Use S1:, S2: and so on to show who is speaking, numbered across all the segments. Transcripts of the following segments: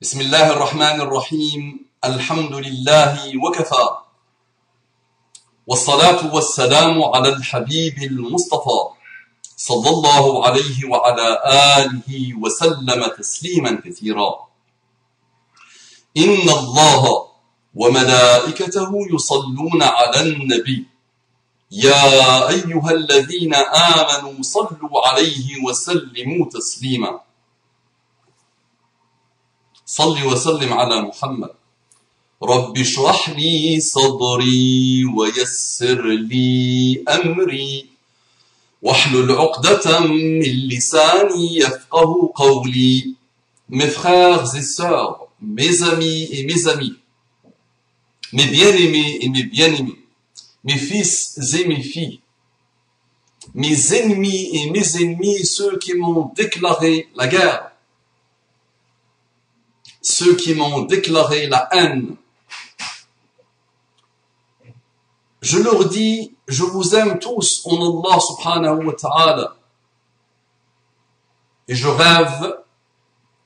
S1: بسم الله الرحمن الرحيم الحمد لله وكفى والصلاة والسلام على الحبيب المصطفى صلى الله عليه وعلى آله وسلم تسليما كثيرا إن الله وملائكته يصلون على النبي يا أيها الذين آمنوا صلوا عليه وسلموا تسليما صل وسلم على محمد رب اشرح لي صدري ويسر لي أمري واحلل عقدة من لساني يفقه قولي. Mes frères et sœurs, mes amis et mes amis, mes bien-aimés et mes bien-aimés, mes fils et mes filles, mes ennemis et mes ennemis, ceux qui m'ont déclaré la guerre, ceux qui m'ont déclaré la haine. Je leur dis, je vous aime tous en Allah subhanahu wa ta'ala. Et je rêve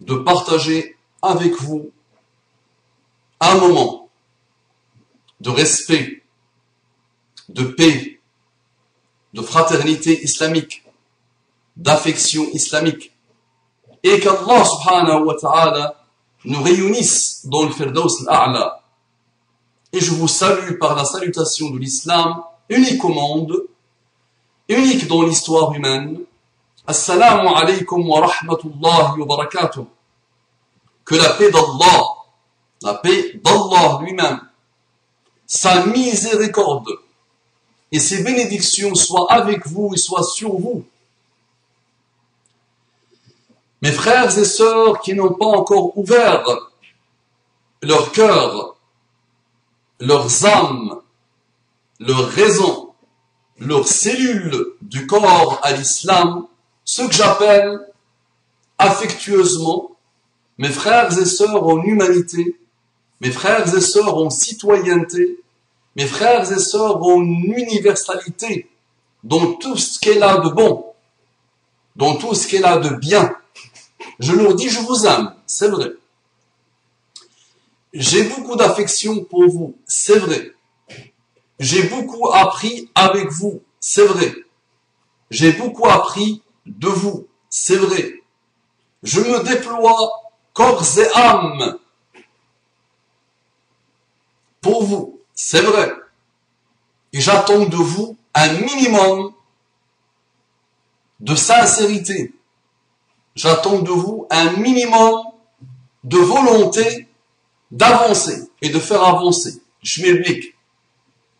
S1: de partager avec vous un moment de respect, de paix, de fraternité islamique, d'affection islamique. Et qu'Allah subhanahu wa ta'ala nous réunissent dans le Firdaus al-A'la. Et je vous salue par la salutation de l'islam, unique au monde, unique dans l'histoire humaine. Assalamu alaykum wa rahmatullahi wa barakatuh. Que la paix d'Allah lui-même, sa miséricorde et ses bénédictions soient avec vous et soient sur vous. Mes frères et sœurs qui n'ont pas encore ouvert leur cœur, leurs âmes, leurs raisons, leurs cellules du corps à l'islam, ce que j'appelle affectueusement mes frères et sœurs en humanité, mes frères et sœurs en citoyenneté, mes frères et sœurs en universalité, dans tout ce qu'elle a de bon, dans tout ce qu'elle a de bien. Je leur dis, je vous aime, c'est vrai. J'ai beaucoup d'affection pour vous, c'est vrai. J'ai beaucoup appris avec vous, c'est vrai. J'ai beaucoup appris de vous, c'est vrai. Je me déploie corps et âme pour vous, c'est vrai. Et j'attends de vous un minimum de sincérité. J'attends de vous un minimum de volonté d'avancer et de faire avancer. Je m'explique.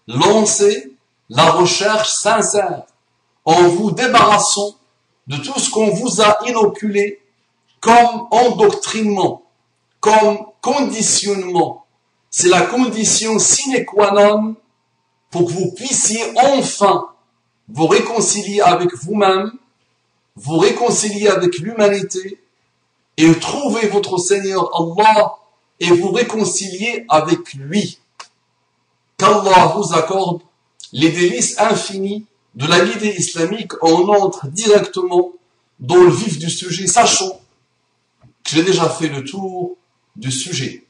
S1: Lancez la recherche sincère en vous débarrassant de tout ce qu'on vous a inoculé comme endoctrinement, comme conditionnement. C'est la condition sine qua non pour que vous puissiez enfin vous réconcilier avec vous-même, vous réconcilier avec l'humanité et trouver votre Seigneur Allah et vous réconcilier avec lui. Qu'Allah vous accorde les délices infinis de la guidée islamique. On entre directement dans le vif du sujet, sachant que j'ai déjà fait le tour du sujet.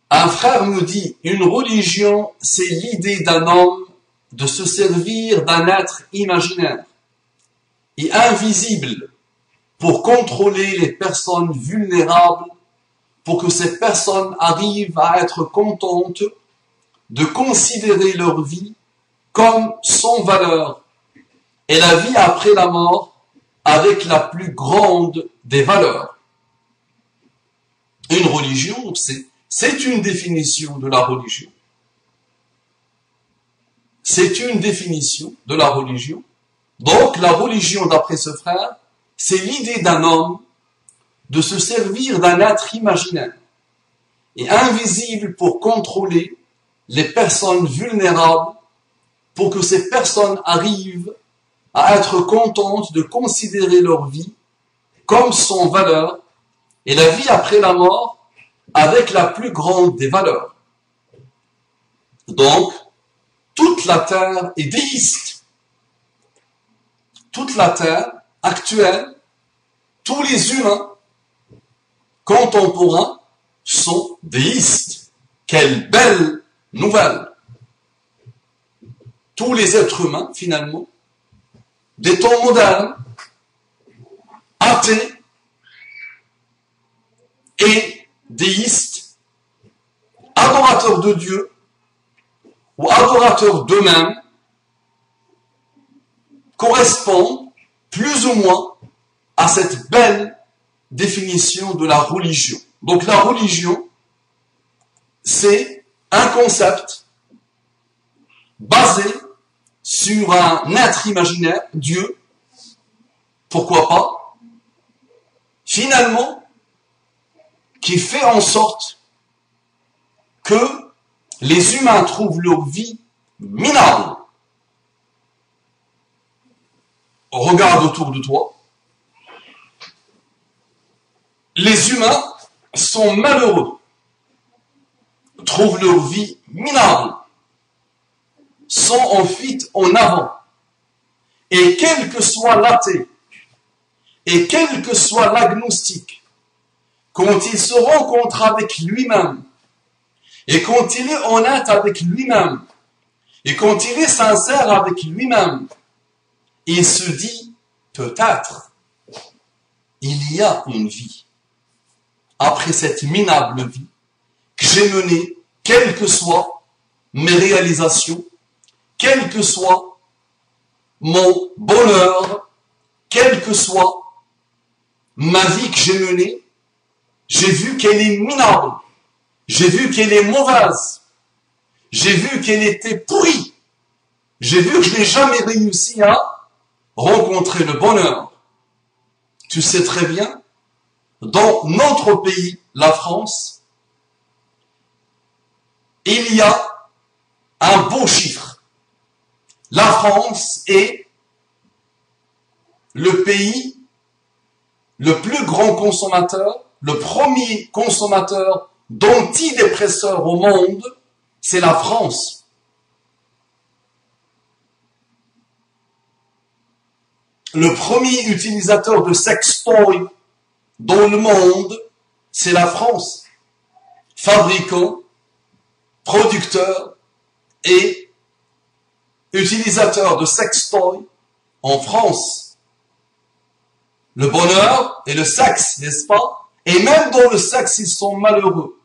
S1: Un frère me dit, une religion, c'est l'idée d'un homme de se servir d'un être imaginaire et invisible pour contrôler les personnes vulnérables, pour que ces personnes arrivent à être contentes de considérer leur vie comme sans valeur et la vie après la mort avec la plus grande des valeurs. Une religion, c'est une définition de la religion. C'est une définition de la religion. Donc, la religion, d'après ce frère, c'est l'idée d'un homme de se servir d'un être imaginaire et invisible pour contrôler les personnes vulnérables, pour que ces personnes arrivent à être contentes de considérer leur vie comme sans valeur et la vie après la mort avec la plus grande des valeurs. Donc, toute la terre est déiste. Toute la terre actuelle, tous les humains contemporains sont déistes. Quelle belle nouvelle! Tous les êtres humains, finalement, des temps modernes, athées et déistes, adorateurs de Dieu ou adorateurs d'eux-mêmes, correspondent plus ou moins à cette belle définition de la religion. Donc la religion, c'est un concept basé sur un être imaginaire, Dieu, pourquoi pas, finalement, qui fait en sorte que les humains trouvent leur vie minable. Regarde autour de toi. Les humains sont malheureux, trouvent leur vie minable, sont en fuite en avant. Et quel que soit l'athée, et quel que soit l'agnostique, quand il se rencontre avec lui-même, et quand il est honnête avec lui-même, et quand il est sincère avec lui-même, il se dit, peut-être, il y a une vie. Après cette minable vie que j'ai menée, quelles que soient mes réalisations, quel que soit mon bonheur, quelle que soit ma vie que j'ai menée, j'ai vu qu'elle est minable, j'ai vu qu'elle est mauvaise, j'ai vu qu'elle était pourrie, j'ai vu que je n'ai jamais réussi à rencontrer le bonheur. Tu sais très bien, dans notre pays, la France, il y a un beau chiffre. La France est le pays le plus grand consommateur, le premier consommateur d'antidépresseurs au monde, c'est la France. Le premier utilisateur de sextoy dans le monde, c'est la France. Fabricant, producteur et utilisateur de sextoy en France. Le bonheur et le sexe, n'est-ce pas? Et même dans le sexe, ils sont malheureux.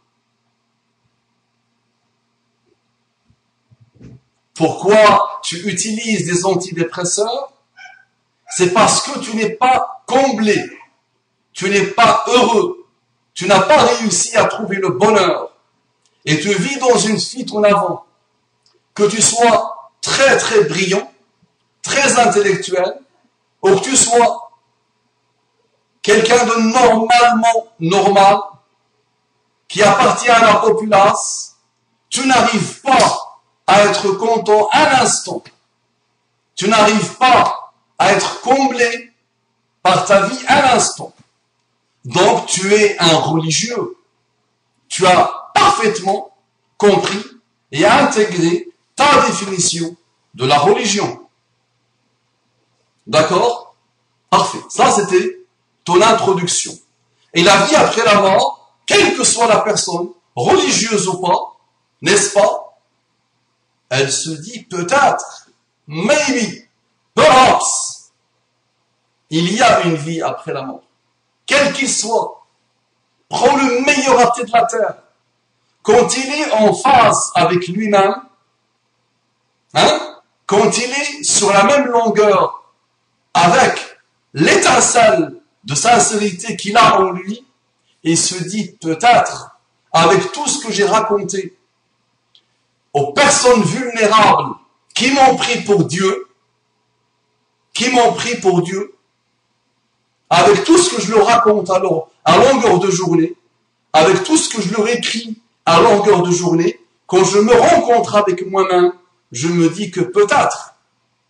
S1: Pourquoi tu utilises des antidépresseurs? C'est parce que tu n'es pas comblé, tu n'es pas heureux, tu n'as pas réussi à trouver le bonheur et tu vis dans une fuite en avant. Que tu sois très très brillant, très intellectuel, ou que tu sois quelqu'un de normalement normal, qui appartient à la populace, tu n'arrives pas à être content un instant. Tu n'arrives pas à être comblé par ta vie un instant. Donc tu es un religieux. Tu as parfaitement compris et intégré ta définition de la religion. D'accord? Parfait. Ça, c'était ton introduction. Et la vie après la mort, quelle que soit la personne, religieuse ou pas, n'est-ce pas? Elle se dit peut-être, maybe, perhaps, il y a une vie après la mort. Quel qu'il soit, prends le meilleur athée de la terre. Quand il est en phase avec lui-même, quand il est sur la même longueur avec l'étincelle de sincérité qu'il a en lui, il se dit peut-être, avec tout ce que j'ai raconté aux personnes vulnérables qui m'ont pris pour Dieu, avec tout ce que je leur raconte alors à longueur de journée, avec tout ce que je leur écris à longueur de journée, quand je me rencontre avec moi-même, je me dis que peut-être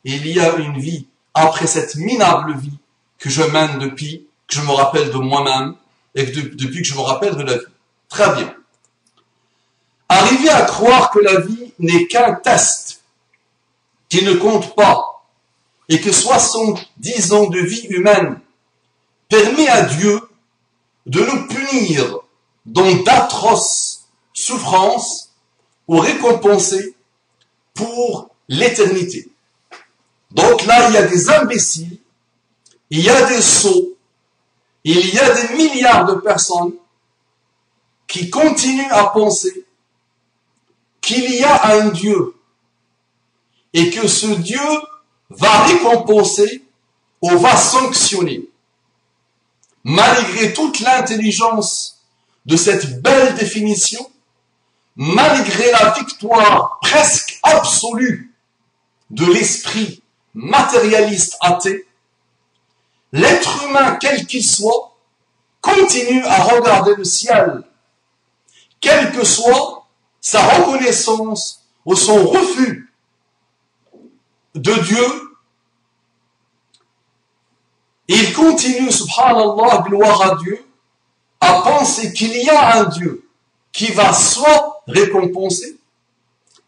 S1: il y a une vie après cette minable vie que je mène depuis que je me rappelle de moi-même et depuis que je me rappelle de la vie. Très bien. Arriver à croire que la vie n'est qu'un test qui ne compte pas et que 70 ans de vie humaine permet à Dieu de nous punir dans d'atroces souffrances ou récompenser pour l'éternité. Donc là, il y a des imbéciles, il y a des sots, il y a des milliards de personnes qui continuent à penser qu'il y a un Dieu et que ce Dieu va récompenser ou va sanctionner. Malgré toute l'intelligence de cette belle définition, malgré la victoire presque absolue de l'esprit matérialiste athée, l'être humain, quel qu'il soit, continue à regarder le ciel, quelle que soit sa reconnaissance ou son refus de Dieu. Il continue, subhanallah, gloire à Dieu, à penser qu'il y a un Dieu qui va soit récompenser,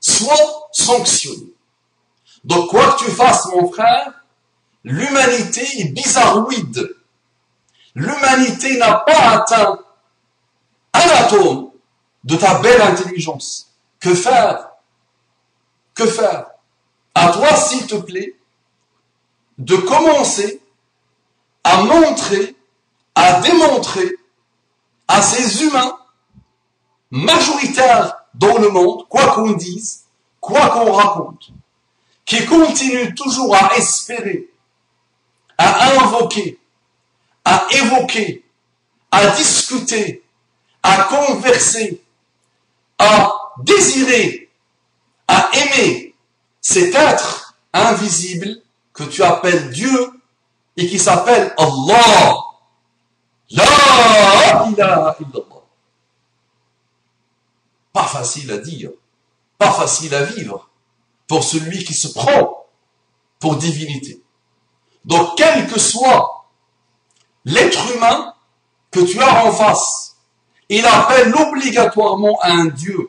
S1: soit sanctionner. Donc, quoi que tu fasses, mon frère, l'humanité est bizarroïde. L'humanité n'a pas atteint un atome de ta belle intelligence. Que faire? Que faire? À toi, s'il te plaît, de commencer à montrer, à démontrer à ces humains majoritaires dans le monde, quoi qu'on dise, quoi qu'on raconte, qui continuent toujours à espérer, à invoquer, à évoquer, à discuter, à converser, à désirer, à aimer cet être invisible que tu appelles Dieu et qui s'appelle Allah. La ilaha illallah. Pas facile à dire, pas facile à vivre pour celui qui se prend pour divinité. Donc, quel que soit l'être humain que tu as en face, il appelle obligatoirement un Dieu,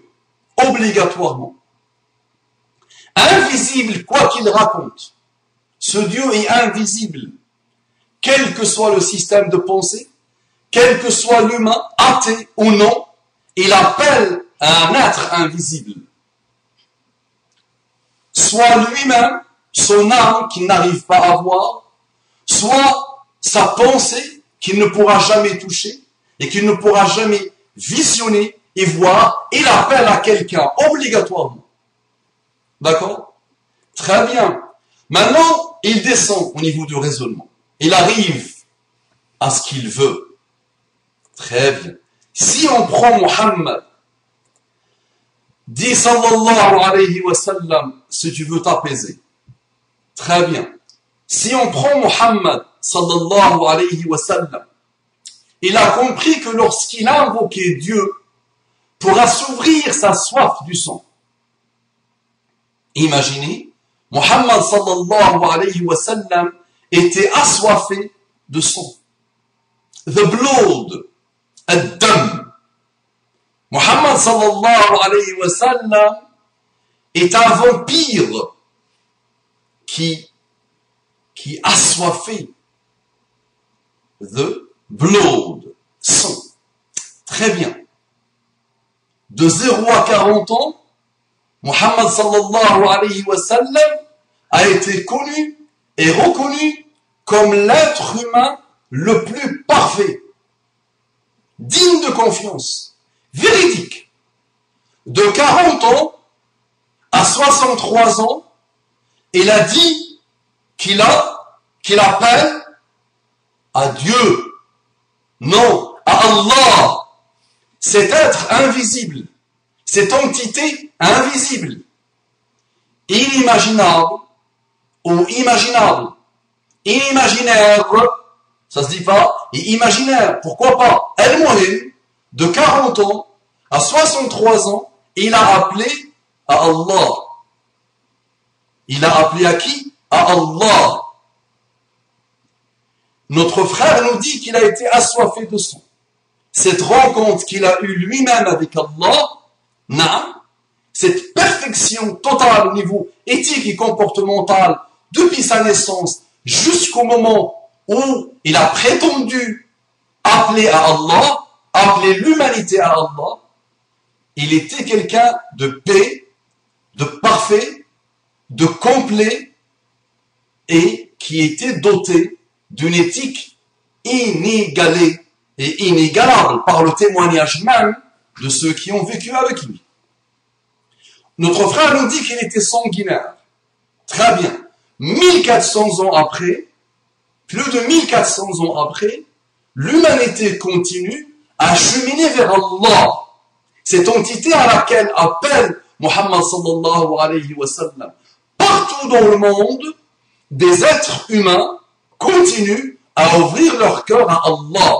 S1: obligatoirement. Invisible, quoi qu'il raconte, ce Dieu est invisible, quel que soit le système de pensée, quel que soit l'humain, athée ou non, il appelle un être invisible. Soit lui-même, son âme qu'il n'arrive pas à voir, soit sa pensée qu'il ne pourra jamais toucher et qu'il ne pourra jamais visionner et voir, il appelle à quelqu'un obligatoirement. D'accord? Très bien. Maintenant, il descend au niveau du raisonnement. Il arrive à ce qu'il veut. Très bien. Si on prend Muhammad, dit sallallahu alayhi wa sallam, si tu veux t'apaiser. Très bien. Si on prend Muhammad, sallallahu alayhi wa sallam, il a compris que lorsqu'il a invoqué Dieu pour assouvir sa soif du sang, imaginez, Muhammad sallallahu alayhi wa sallam était assoiffé de sang. The blood, ad-dam. Muhammad sallallahu alayhi wa sallam est un vampire qui assoiffé the blood, sang. Très bien. De 0 à 40 ans, Muhammad sallallahu alayhi wa sallam a été connu et reconnu comme l'être humain le plus parfait, digne de confiance, véridique. De 40 ans à 63 ans, il a dit qu'il appelle à Dieu, non, à Allah, cet être invisible, cette entité invisible, inimaginable ou imaginable, imaginaire, ça se dit pas, et imaginaire, pourquoi pas, El-Mohim, de 40 ans à 63 ans, il a appelé à Allah. Il a appelé à qui? À Allah. Notre frère nous dit qu'il a été assoiffé de sang. Cette rencontre qu'il a eue lui-même avec Allah, cette perfection totale au niveau éthique et comportemental depuis sa naissance jusqu'au moment où il a prétendu appelé à Allah, appelé l'humanité à Allah, il était quelqu'un de paix, de parfait, de complet, et qui était doté d'une éthique inégalée et inégalable par le témoignage même de ceux qui ont vécu avec lui. Notre frère nous dit qu'il était sanguinaire. Très bien. 1400 ans après, plus de 1400 ans après, l'humanité continue à cheminer vers Allah. Cette entité à laquelle appelle Muhammad sallallahu alayhi wa sallam. Partout dans le monde, des êtres humains continuent à ouvrir leur cœur à Allah.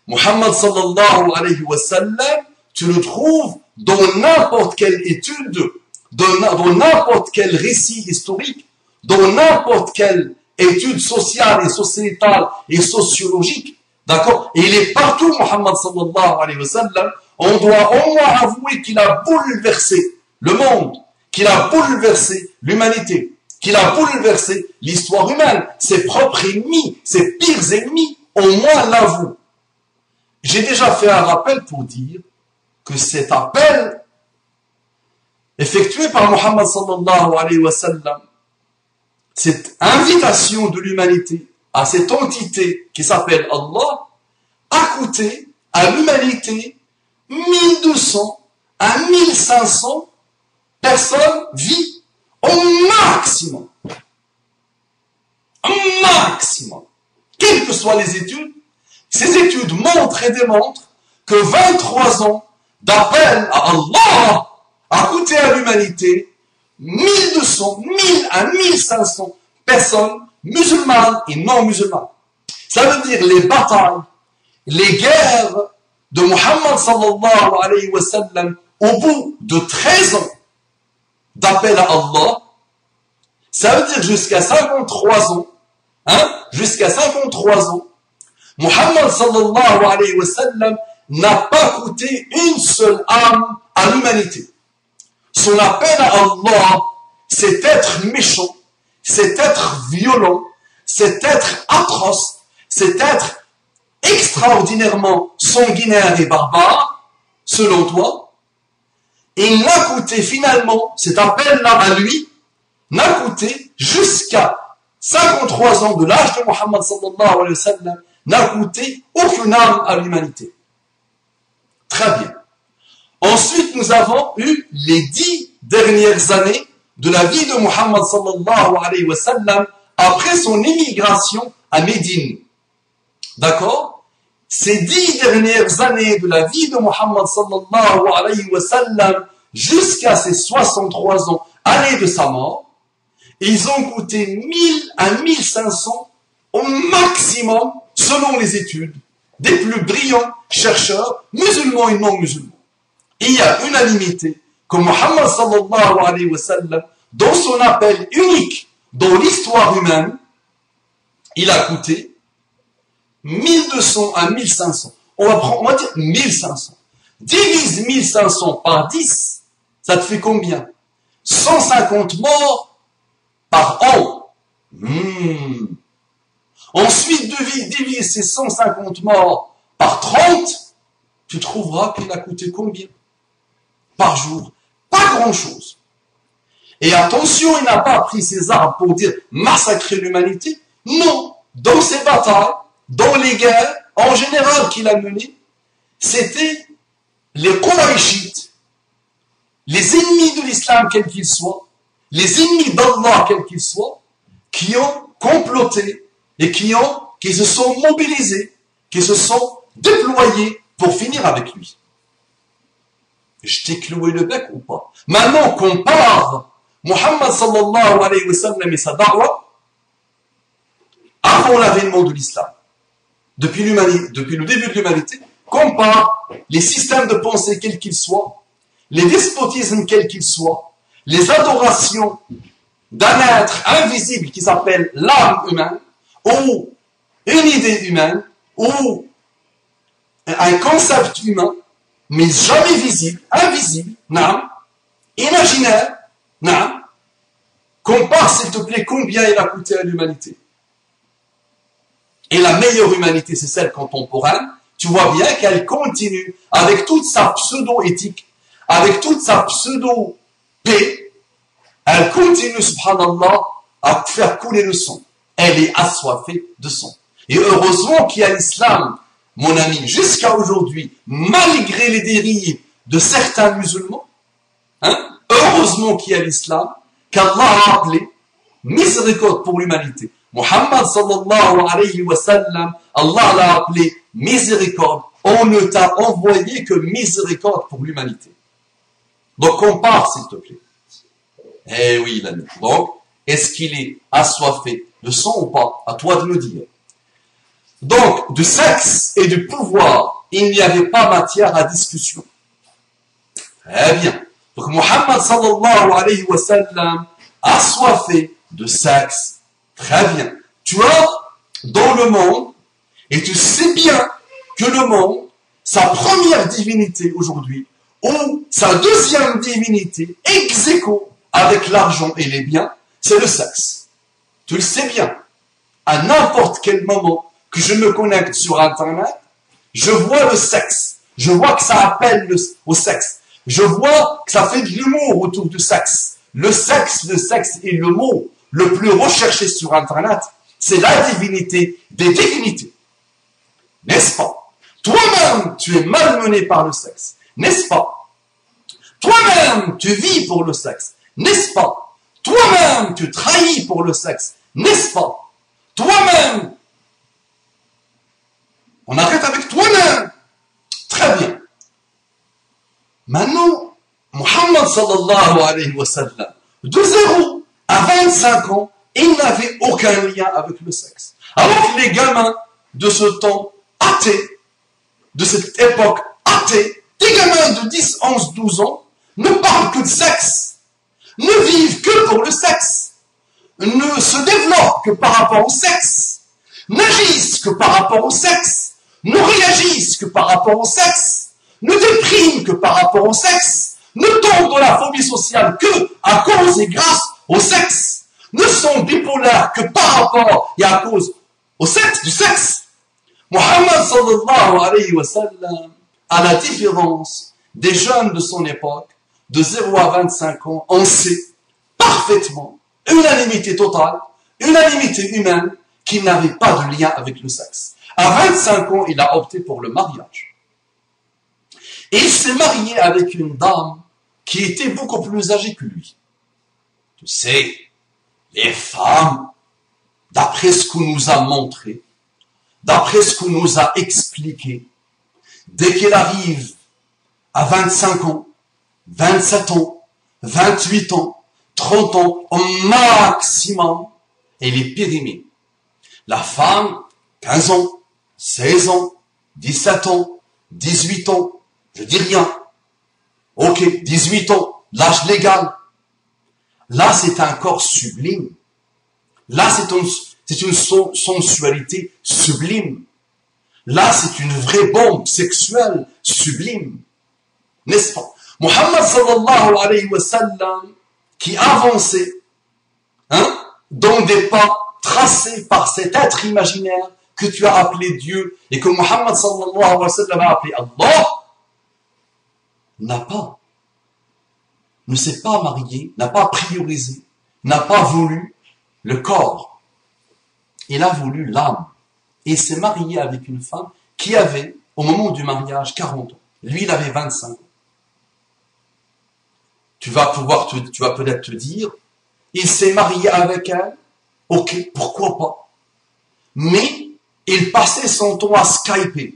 S1: Muhammad sallallahu alayhi wa sallam, tu le trouves dans n'importe quelle étude, dans n'importe quel récit historique, dans n'importe quelle étude sociale et sociétale et sociologique. D'accord? Et il est partout, Muhammad sallallahu alayhi wa sallam. On doit au moins avouer qu'il a bouleversé le monde, qu'il a bouleversé l'humanité, qu'il a bouleversé l'histoire humaine, ses propres ennemis, ses pires ennemis, au moins l'avouent. J'ai déjà fait un rappel pour dire que cet appel effectué par Muhammad sallallahu alayhi wa sallam, cette invitation de l'humanité à cette entité qui s'appelle Allah, a coûté à l'humanité 1200 à 1500 personnes vivent au maximum. Au maximum. Quelles que soient les études, ces études montrent et démontrent que 23 ans d'appel à Allah a coûté à l'humanité 1200, 1000 à 1500 personnes musulmanes et non musulmanes. Ça veut dire les batailles, les guerres de Muhammad sallallahu alayhi wa sallam au bout de 13 ans d'appel à Allah, ça veut dire jusqu'à 53 ans, jusqu'à 53 ans, Muhammad sallallahu alayhi wa sallam n'a pas coûté une seule âme à l'humanité. Son appel à Allah, c'est être méchant, c'est être violent, c'est être atroce, c'est être extraordinairement sanguinaire et barbare, selon toi. Et il n'a coûté finalement, cet appel-là à lui, n'a coûté jusqu'à 53 ans de l'âge de Muhammad sallallahu alayhi wa sallam, n'a coûté aucune âme à l'humanité. Très bien. Ensuite, nous avons eu les 10 dernières années de la vie de Muhammad sallallahu alayhi wa sallam après son émigration à Médine. D'accord? Ces 10 dernières années de la vie de Muhammad sallallahu alayhi wa sallam jusqu'à ses 63 ans, année de sa mort, ils ont coûté 1000 à 1500 au maximum, selon les études, des plus brillants chercheurs, musulmans et non musulmans. Il y a unanimité que Muhammad sallallahu alayhi wa sallam, dans son appel unique dans l'histoire humaine, il a coûté 1200 à 1500. On va dire 1500. Divise 1500 par 10, ça te fait combien? 150 morts par an. Ensuite, divise ces 150 morts par 30, tu trouveras qu'il a coûté combien par jour? Pas grand-chose. Et attention, il n'a pas pris ses armes pour dire massacrer l'humanité. Non, dans ses batailles, dans les guerres, en général qu'il a menées, c'était les Qurayshites, les ennemis de l'islam quels qu'ils soient, les ennemis d'Allah quels qu'ils soient, qui ont comploté et qui se sont mobilisés, qui se sont déployés pour finir avec lui. Je t'ai cloué le bec ou pas? Maintenant, compare Muhammad sallallahu alayhi wa sallam et sa da'wa avant l'avènement de l'islam. Depuis le début de l'humanité, compare les systèmes de pensée quels qu'ils soient, les despotismes quels qu'ils soient, les adorations d'un être invisible qui s'appelle l'âme humaine, ou une idée humaine, ou un concept humain, mais jamais visible, invisible, imaginaire, compare s'il te plaît combien il a coûté à l'humanité. Et la meilleure humanité, c'est celle contemporaine, tu vois bien qu'elle continue avec toute sa pseudo-éthique, avec toute sa pseudo-paix, elle continue, subhanallah, à faire couler le sang. Elle est assoiffée de sang. Et heureusement qu'il y a l'islam, mon ami, jusqu'à aujourd'hui, malgré les dérives de certains musulmans, hein, heureusement qu'il y a l'islam, qu'Allah a appelé miséricorde pour l'humanité. Muhammad sallallahu alayhi wa sallam, Allah l'a appelé miséricorde. On ne t'a envoyé que miséricorde pour l'humanité. Donc compare, s'il te plaît. Eh oui, l'ami. Donc, est-ce qu'il est assoiffé de sang ou pas? À toi de me dire. Donc, de sexe et de pouvoir, il n'y avait pas matière à discussion. Très bien. Donc, Muhammad sallallahu alayhi wa sallam, assoiffé de sexe. Très bien. Tu as dans le monde, et tu sais bien que le monde, sa première divinité aujourd'hui, ou sa deuxième divinité, ex aequo avec l'argent et les biens, c'est le sexe. Tu le sais bien. À n'importe quel moment que je me connecte sur Internet, je vois le sexe. Je vois que ça appelle au sexe. Je vois que ça fait de l'humour autour du sexe. Le sexe est le mot le plus recherché sur Internet. C'est la divinité des divinités. N'est-ce pas? Toi-même, tu es malmené par le sexe. N'est-ce pas? Toi-même, tu vis pour le sexe. N'est-ce pas? Toi-même, tu trahis pour le sexe. N'est-ce pas? Toi-même. On arrête avec toi-même. Très bien. Maintenant, Muhammad sallallahu alayhi wa sallam, de 0 à 25 ans, il n'avait aucun lien avec le sexe. Alors que les gamins de ce temps athées, de cette époque athée, des gamins de 10, 11, 12 ans, ne parlent que de sexe, ne vivent que pour le sexe, ne se développent que par rapport au sexe, n'agissent que par rapport au sexe, ne réagissent que par rapport au sexe, ne dépriment que par rapport au sexe, ne tombent dans la phobie sociale que à cause et grâce au sexe, ne sont bipolaires que par rapport et à cause au sexe, du sexe. Muhammad sallallahu alayhi wa sallam, à la différence des jeunes de son époque, de 0 à 25 ans, on sait parfaitement, unanimité totale, unanimité humaine, qu'il n'avait pas de lien avec le sexe. À 25 ans, il a opté pour le mariage. Et il s'est marié avec une dame qui était beaucoup plus âgée que lui. Tu sais, les femmes, d'après ce qu'on nous a montré, d'après ce qu'on nous a expliqué, dès qu'elle arrive à 25 ans, 27 ans, 28 ans, 30 ans, au maximum, elle est périmée. La femme, 15 ans, 16 ans, 17 ans, 18 ans, je dis rien. Ok, 18 ans, l'âge légal. Là, c'est un corps sublime. Là, c'est une sensualité sublime. Là, c'est une vraie bombe sexuelle sublime. N'est-ce pas? Muhammad sallallahu alayhi wa sallam, qui avançait, hein, dans des pas tracés par cet être imaginaire que tu as appelé Dieu et que Muhammad sallallahu alayhi wa sallam a appelé Allah, ne s'est pas marié, n'a pas priorisé, n'a pas voulu le corps. Il a voulu l'âme. Et il s'est marié avec une femme qui avait, au moment du mariage, 40 ans. Lui, il avait 25 ans. Tu vas peut-être te dire, il s'est marié avec elle, ok, pourquoi pas. Mais, il passait son temps à Skyper.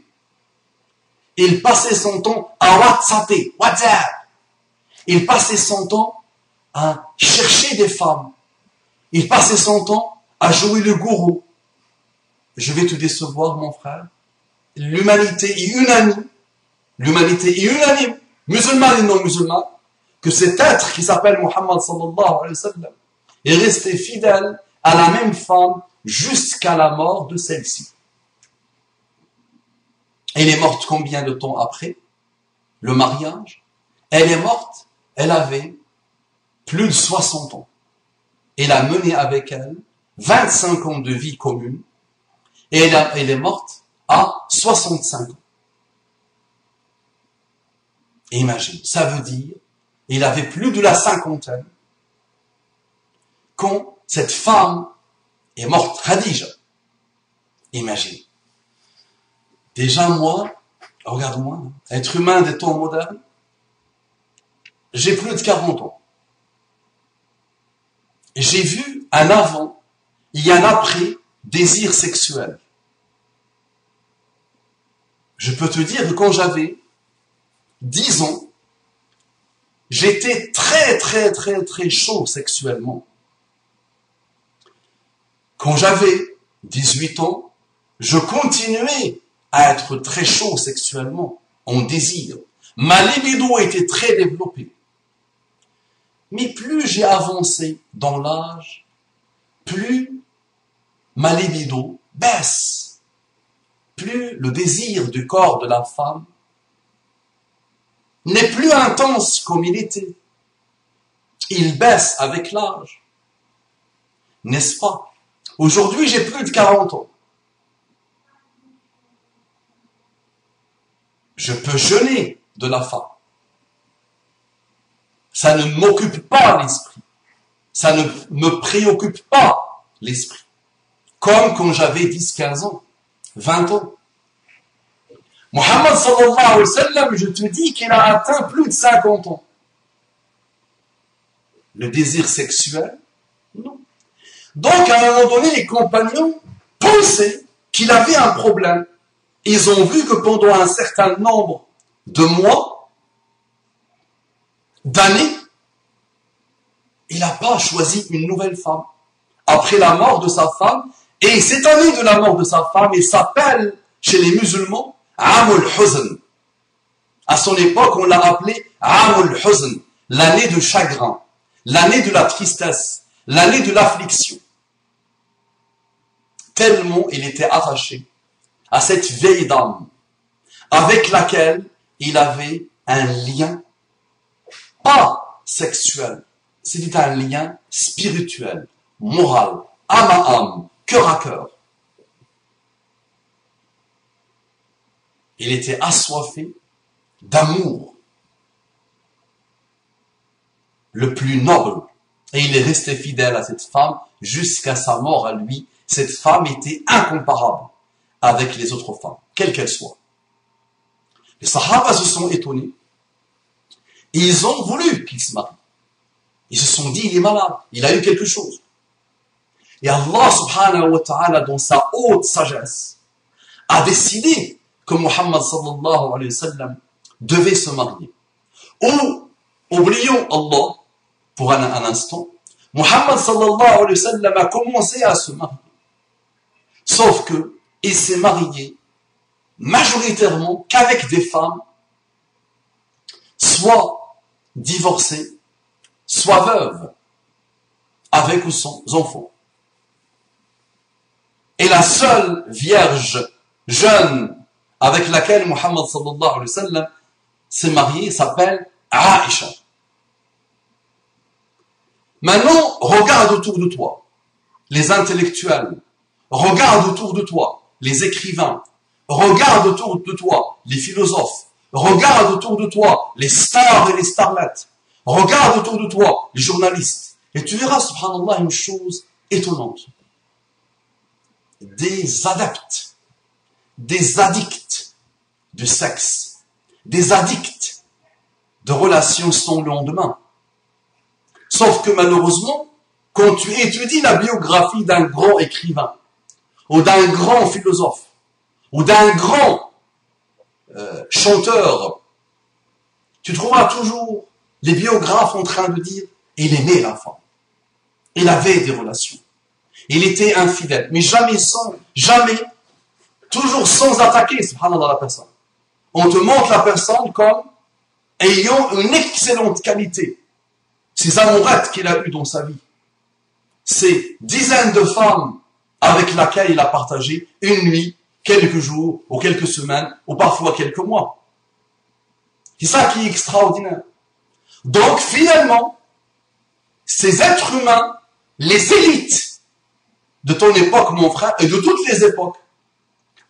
S1: Il passait son temps à WhatsApper, WhatsApp. Il passait son temps à chercher des femmes. Il passait son temps à jouer le gourou. Je vais te décevoir, mon frère. L'humanité est unanime. L'humanité est unanime, musulmane et non musulmane, que cet être qui s'appelle Muhammad sallallahu alayhi wa sallam est resté fidèle à la même femme jusqu'à la mort de celle-ci. Elle est morte combien de temps après le mariage? Elle est morte, elle avait plus de 60 ans. Elle a mené avec elle 25 ans de vie commune et elle est morte à 65 ans. Imagine, ça veut dire, il avait plus de la cinquantaine quand cette femme est morte, Khadija. Imagine. Déjà moi, regarde-moi, être humain des temps modernes, j'ai plus de 40 ans. J'ai vu un avant, il y a un après désir sexuel. Je peux te dire que quand j'avais 10 ans, j'étais très chaud sexuellement. Quand j'avais 18 ans, je continuais à être très chaud sexuellement, en désir. Ma libido était très développée. Mais plus j'ai avancé dans l'âge, plus ma libido baisse. Plus le désir du corps de la femme n'est plus intense comme il était. Il baisse avec l'âge. N'est-ce pas? Aujourd'hui, j'ai plus de 40 ans. Je peux jeûner de la femme. Ça ne m'occupe pas l'esprit. Ça ne me préoccupe pas l'esprit. Comme quand j'avais 10, 15 ans, 20 ans. Muhammad sallallahu alayhi wa sallam, je te dis qu'il a atteint plus de 50 ans. Le désir sexuel, non. Donc, à un moment donné, les compagnons pensaient qu'il avait un problème. Ils ont vu que pendant un certain nombre de mois, d'années, il n'a pas choisi une nouvelle femme. Après la mort de sa femme, et cette année de la mort de sa femme, il s'appelle, chez les musulmans, Amul Huzn. À son époque, on l'a appelé Amul Huzn, l'année de chagrin, l'année de la tristesse, l'année de l'affliction. Tellement il était attaché à cette vieille dame, avec laquelle il avait un lien, pas sexuel, c'était un lien spirituel, moral, âme à âme, cœur à cœur. Il était assoiffé d'amour, le plus noble, et il est resté fidèle à cette femme jusqu'à sa mort à lui. Cette femme était incomparable avec les autres femmes, quelles qu'elles soient. Les Sahaba se sont étonnés. Ils ont voulu qu'il se marie. Ils se sont dit, il est malade, il a eu quelque chose. Et Allah subhanahu wa ta'ala, dans sa haute sagesse, a décidé que Muhammad sallallahu alayhi wa sallam devait se marier. Ou, oublions Allah, pour un instant, Muhammad sallallahu alayhi wa sallam a commencé à se marier. Sauf que, il s'est marié majoritairement qu'avec des femmes, soit divorcées, soit veuves, avec ou sans enfants. Et la seule vierge jeune avec laquelle Muhammad sallallahu alayhi wa sallam s'est marié s'appelle Aïcha. Maintenant, regarde autour de toi les intellectuels, regarde autour de toi les écrivains, regarde autour de toi les philosophes, regarde autour de toi les stars et les starlettes, regarde autour de toi les journalistes, et tu verras, subhanallah, une chose étonnante. Des adeptes, des addicts du sexe, des addicts de relations sans lendemain. Sauf que malheureusement, quand tu étudies la biographie d'un grand écrivain, ou d'un grand philosophe, ou d'un grand chanteur, tu trouveras toujours les biographes en train de dire « il aimait la femme, il avait des relations, il était infidèle », mais jamais, toujours sans attaquer, subhanallah, la personne. On te montre la personne comme ayant une excellente qualité. Ces amourettes qu'il a eues dans sa vie, ces dizaines de femmes avec lesquelles il a partagé une nuit, quelques jours, ou quelques semaines, ou parfois quelques mois. C'est ça qui est extraordinaire. Donc, finalement, ces êtres humains, les élites de ton époque, mon frère, et de toutes les époques,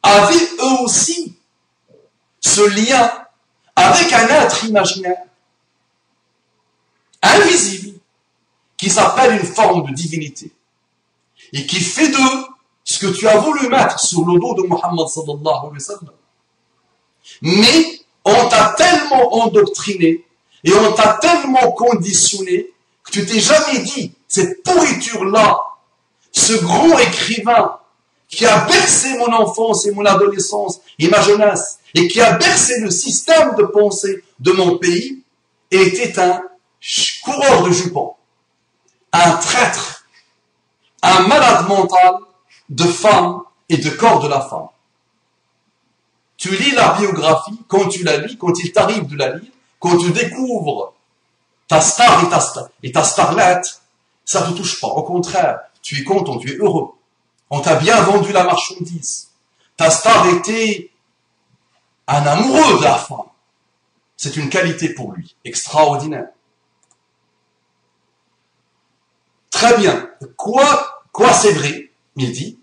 S1: avaient eux aussi ce lien avec un être imaginaire, invisible, qui s'appelle une forme de divinité, et qui fait d'eux ce que tu as voulu mettre sur le dos de Muhammad sallallahu alayhi wa sallam. Mais on t'a tellement endoctriné, et on t'a tellement conditionné, que tu t'es jamais dit, cette pourriture-là, ce grand écrivain, qui a bercé mon enfance et mon adolescence et ma jeunesse, et qui a bercé le système de pensée de mon pays, était un coureur de jupons, un traître, un malade mental de femme et de corps de la femme. Tu lis la biographie, quand tu la lis, quand il t'arrive de la lire, quand tu découvres ta star et ta starlette, ça ne te touche pas. Au contraire, tu es content, tu es heureux. On t'a bien vendu la marchandise. Ta star était un amoureux de la femme. C'est une qualité pour lui, extraordinaire. Très bien. Quoi c'est vrai, il dit.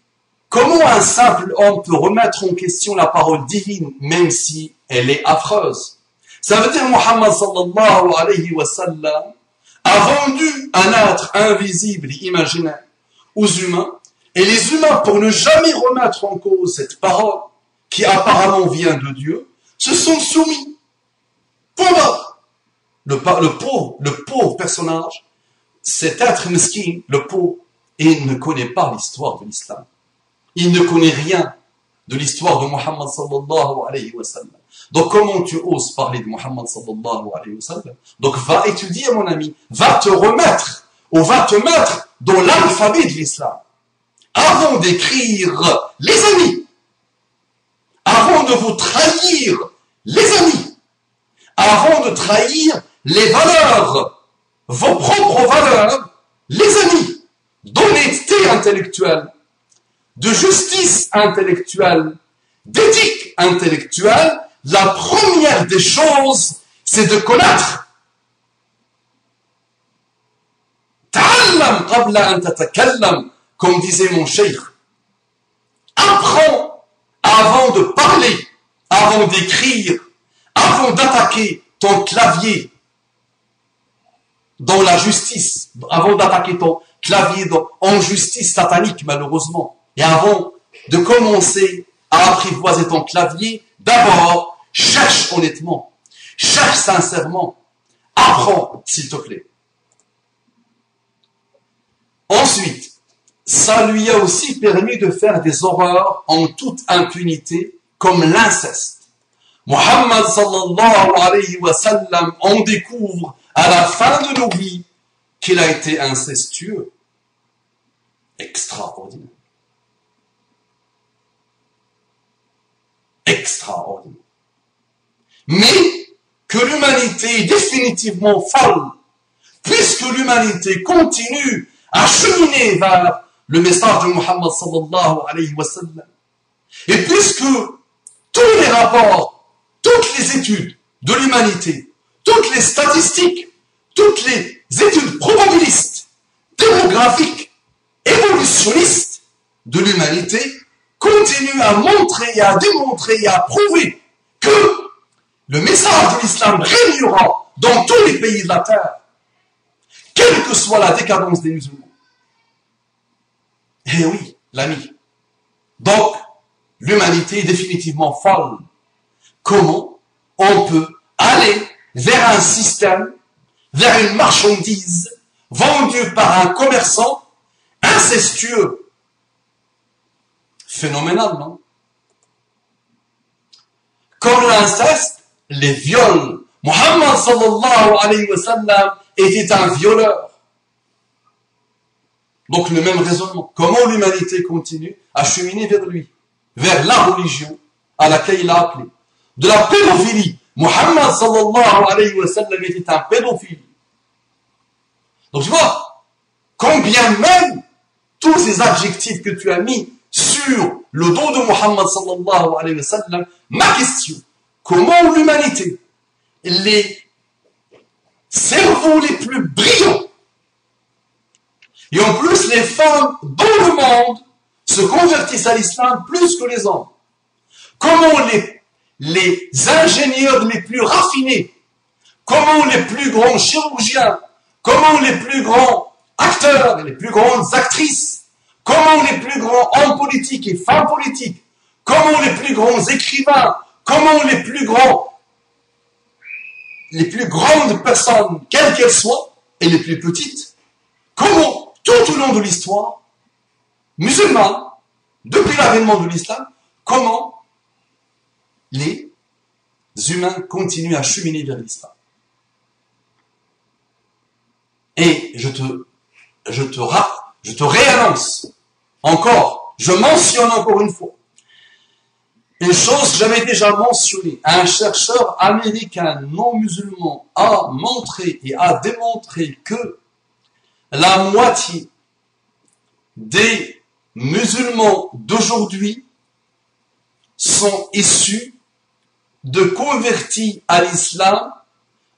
S1: Comment un simple homme peut remettre en question la parole divine, même si elle est affreuse? Ça veut dire Muhammad sallallahu alayhi wa sallam a vendu un être invisible et imaginaire aux humains, et les humains, pour ne jamais remettre en cause cette parole, qui apparemment vient de Dieu, se sont soumis. Le pauvre personnage, cet être mesquin, le pauvre, il ne connaît pas l'histoire de l'islam. Il ne connaît rien de l'histoire de Muhammad sallallahu alayhi wa sallam. Donc comment tu oses parler de Muhammad sallallahu alayhi wa sallam? Donc va étudier, mon ami, va te remettre, ou va te mettre dans l'alphabet de l'islam. Avant d'écrire les amis, avant de vous trahir les amis, avant de trahir les valeurs, vos propres valeurs, les amis, d'honnêteté intellectuelle, de justice intellectuelle, d'éthique intellectuelle, la première des choses, c'est de connaître. Ta'allam qabla an tatakallam, comme disait mon cheikh. Apprends avant de parler, avant d'écrire, avant d'attaquer ton clavier dans la justice, avant d'attaquer ton clavier en justice satanique, malheureusement. Et avant de commencer à apprivoiser ton clavier, d'abord, cherche honnêtement, cherche sincèrement, apprends, s'il te plaît. Ensuite, ça lui a aussi permis de faire des horreurs en toute impunité, comme l'inceste. Muhammad sallallahu alayhi wa sallam, on découvre à la fin de nos vies qu'il a été incestueux. Extraordinaire. Extraordinaire. Mais que l'humanité est définitivement folle, puisque l'humanité continue à cheminer vers le message de Muhammad sallallahu alayhi wa sallam. Et puisque tous les rapports, toutes les études de l'humanité, toutes les statistiques, toutes les études probabilistes, démographiques, évolutionnistes de l'humanité continuent à montrer et à démontrer et à prouver que le message de l'islam régnera dans tous les pays de la terre, quelle que soit la décadence des musulmans. Eh oui, l'ami. Donc, l'humanité est définitivement folle. Comment on peut aller vers un système, vers une marchandise vendue par un commerçant incestueux? Phénoménal, non? Comme l'inceste, les viols. Muhammad sallallahu alayhi wa sallam était un violeur. Donc le même raisonnement. Comment l'humanité continue à cheminer vers lui, vers la religion à laquelle il a appelé? De la pédophilie. Muhammad sallallahu alayhi wa sallam était un pédophile. Donc tu vois, combien même tous ces adjectifs que tu as mis sur le dos de Muhammad sallallahu alayhi wa sallam, ma question, comment l'humanité, les cerveaux les plus brillants, et en plus les femmes dans le monde se convertissent à l'islam plus que les hommes, comment les ingénieurs les plus raffinés, comment les plus grands chirurgiens, comment les plus grands acteurs, les plus grandes actrices, comment les plus grands hommes politiques et femmes politiques, comment les plus grands écrivains, comment les plus grandes personnes, quelles qu'elles soient, et les plus petites, comment tout au long de l'histoire musulmane, depuis l'avènement de l'islam, comment les humains continuent à cheminer vers l'islam. Et je te réannonce encore, je mentionne encore une fois, une chose que j'avais déjà mentionnée. Un chercheur américain non musulman a montré et a démontré que la moitié des musulmans d'aujourd'hui sont issus de convertis à l'islam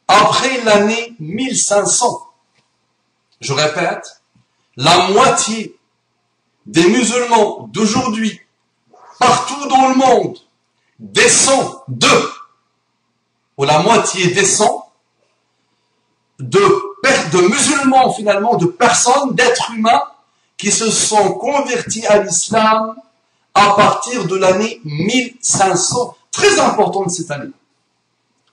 S1: après l'année 1500. Je répète, la moitié des musulmans d'aujourd'hui, partout dans le monde, descend ou la moitié descend de musulmans finalement, de personnes, d'êtres humains qui se sont convertis à l'islam à partir de l'année 1500. Très importante cette année.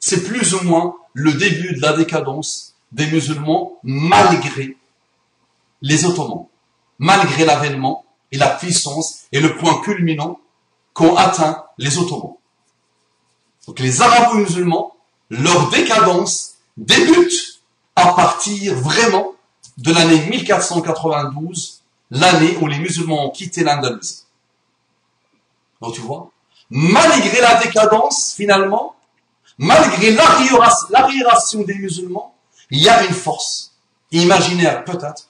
S1: C'est plus ou moins le début de la décadence des musulmans malgré les Ottomans, malgré l'avènement et la puissance et le point culminant qu'ont atteint les Ottomans. Donc les arabo-musulmans, leur décadence débute à partir vraiment de l'année 1492, l'année où les musulmans ont quitté l'Andalousie. Donc tu vois, malgré la décadence, finalement, malgré l'arriération des musulmans, il y a une force imaginaire peut-être,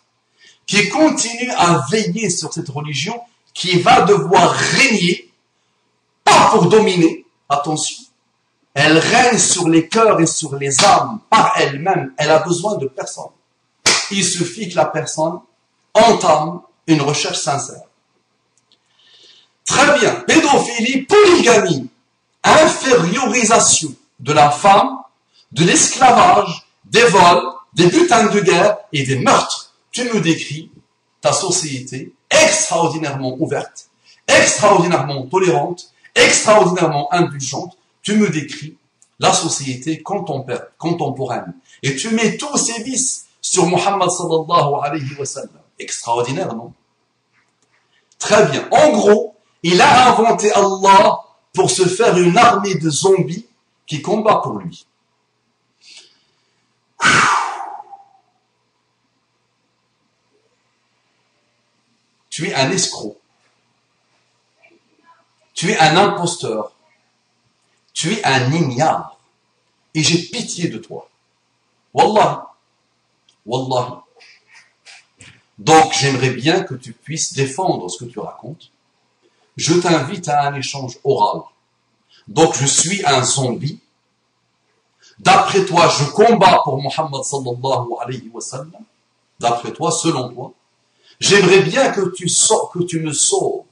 S1: qui continue à veiller sur cette religion, qui va devoir régner, pas pour dominer, attention, elle règne sur les cœurs et sur les âmes par elle-même, elle a besoin de personne. Il suffit que la personne entame une recherche sincère. Très bien, pédophilie, polygamie, infériorisation de la femme, de l'esclavage, des vols, des butins de guerre et des meurtres. Tu me décris ta société extraordinairement ouverte, extraordinairement tolérante, extraordinairement indulgente. Tu me décris la société contemporaine. Et tu mets tous ces vices sur Muhammad sallallahu alayhi wa sallam. Extraordinaire, non? Très bien. En gros, il a inventé Allah pour se faire une armée de zombies qui combat pour lui. Tu es un escroc. Tu es un imposteur. Tu es un ignare. Et j'ai pitié de toi. Wallah. Wallah. Donc, j'aimerais bien que tu puisses défendre ce que tu racontes. Je t'invite à un échange oral. Donc, je suis un zombie. D'après toi, je combats pour Muhammad sallallahu alayhi wa sallam. D'après toi, selon toi. J'aimerais bien que tu me sauves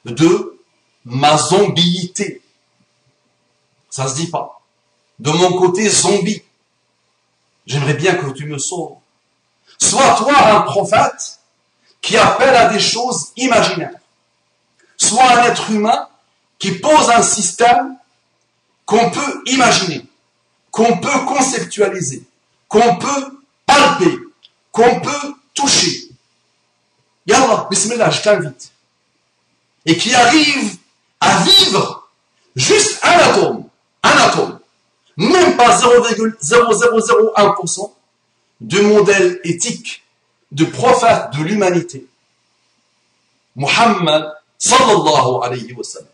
S1: de ma zombiité. Ça se dit pas. De mon côté zombie. J'aimerais bien que tu me sauves. Sois toi un prophète qui appelle à des choses imaginaires. Sois un être humain qui pose un système qu'on peut imaginer, qu'on peut conceptualiser, qu'on peut palper, qu'on peut toucher. Yallah, bismillah, je t'invite. Et qui arrive à vivre juste un atome, même pas 0,0001% du modèle éthique de prophète de l'humanité. Muhammad sallallahu alayhi wa sallam.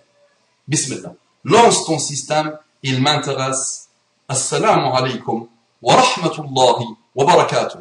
S1: Bismillah. Lance ton système, il m'intéresse. Assalamu alaykum wa rahmatullahi wa barakatuh.